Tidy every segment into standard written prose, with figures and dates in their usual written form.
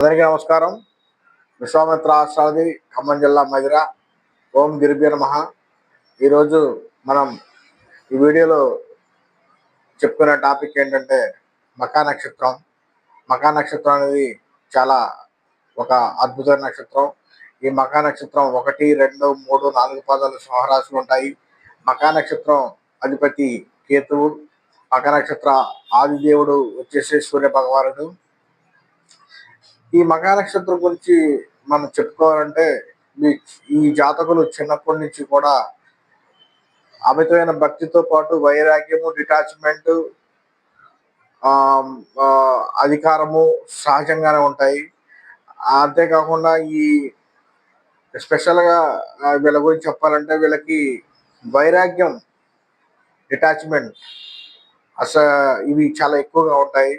అందరికీ నమస్కారం. విశ్వామిత్ర ఆస్ట్రాలజీ ఖమ్మం జిల్లా మధిర. ఓం గురుభ్యో నమః. ఈరోజు మనం ఈ వీడియోలో చెప్పుకునే టాపిక్ ఏంటంటే మఖా నక్షత్రం. మఖా నక్షత్రం అనేది చాలా ఒక అద్భుతమైన నక్షత్రం. ఈ మఖా నక్షత్రం 1, 2, 3, 4 పాదాలు సింహరాశులు ఉంటాయి. మఖా నక్షత్రం అధిపతి కేతువు. మఖా నక్షత్ర ఆదిదేవుడు వచ్చేసి సూర్య భగవానుడు. ఈ మఖా నక్షత్రం గురించి మనం చెప్పుకోవాలంటే ఈ జాతకులు చిన్నప్పటి నుంచి కూడా అమితమైన భక్తితో పాటు వైరాగ్యము, డిటాచ్మెంట్, అధికారము సహజంగానే ఉంటాయి. అంతేకాకుండా ఈ స్పెషల్గా వీళ్ళ గురించి చెప్పాలంటే వీళ్ళకి వైరాగ్యం, డిటాచ్మెంట్ ఇవి చాలా ఎక్కువగా ఉంటాయి.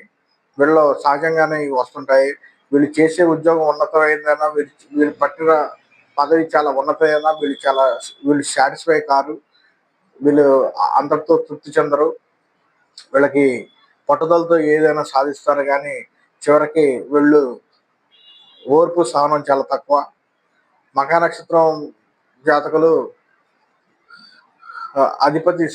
వీళ్ళలో సహజంగానే ఇవి వస్తుంటాయి. వీళ్ళు చేసే ఉద్యోగం ఉన్నతమైందైనా, వీళ్ళు పట్టిన పదవి చాలా ఉన్నతమైనా వీళ్ళు సాటిస్ఫై కారు. వీళ్ళు అందరితో తృప్తి చెందరు. వీళ్ళకి పట్టుదలతో ఏదైనా సాధిస్తారు, కానీ చివరికి వీళ్ళు ఓర్పు సహనం చాలా తక్కువ. మఖా నక్షత్రం జాతకులు అధిపతి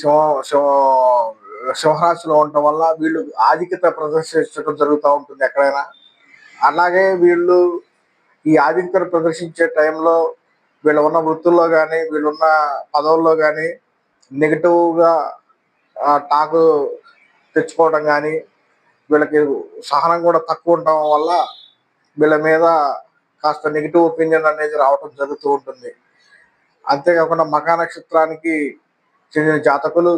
సింహరాశిలో ఉండటం వల్ల వీళ్ళు ఆధిక్యత ప్రదర్శించడం జరుగుతూ ఉంటుంది ఎక్కడైనా. అలాగే వీళ్ళు ఈ ఆధిక్యత ప్రదర్శించే టైంలో వీళ్ళు ఉన్న వృత్తుల్లో కానీ, వీళ్ళున్న పదవుల్లో కానీ నెగిటివ్గా టాకు తెచ్చుకోవడం కానీ, వీళ్ళకి సహనం కూడా తక్కువ ఉండటం వల్ల వీళ్ళ మీద కాస్త నెగిటివ్ ఒపీనియన్ అనేది రావటం జరుగుతూ ఉంటుంది. అంతేకాకుండా మఖా నక్షత్రానికి చెందిన జాతకులు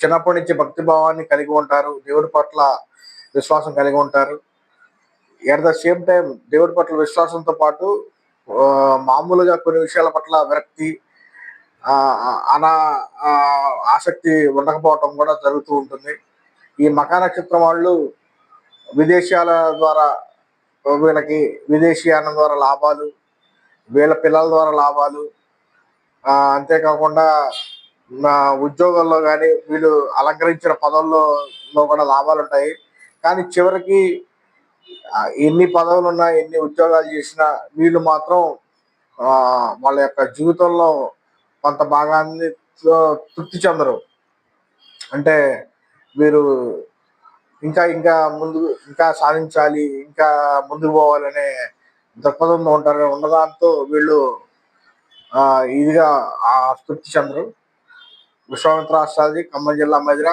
చిన్నప్పటి నుంచి భక్తి భావాన్ని కలిగి ఉంటారు. దేవుడి పట్ల విశ్వాసం కలిగి ఉంటారు. ఎట్ ద సేమ్ టైం దేవుడి పట్ల విశ్వాసంతో పాటు మామూలుగా కొన్ని విషయాల పట్ల విరక్తి, ఆసక్తి ఉండకపోవటం కూడా జరుగుతూ ఉంటుంది. ఈ మఖా నక్షత్రం వాళ్ళు విదేశాల ద్వారా వీళ్ళకి విదేశీయానం ద్వారా లాభాలు, వీళ్ళ పిల్లల ద్వారా లాభాలు, అంతేకాకుండా ఉద్యోగాల్లో కానీ వీళ్ళు అలంకరించిన పదవుల్లో కూడా లాభాలు ఉంటాయి. కానీ చివరికి ఎన్ని పదవులు ఉన్నా, ఎన్ని ఉద్యోగాలు చేసినా వీళ్ళు మాత్రం వాళ్ళ యొక్క జీవితంలో కొంత భాగాన్ని తృప్తి చెందరు. అంటే వీరు ఇంకా సాధించాలి, ఇంకా ముందుకు పోవాలనే దృక్పథంలో ఉంటారు. ఉన్నదాంతో వీళ్ళు ఇదిగా తృప్తి చెందరు. విశ్వామిత్ర ఆస్ట్రాలజీ ఖమ్మం జిల్లా మధిర.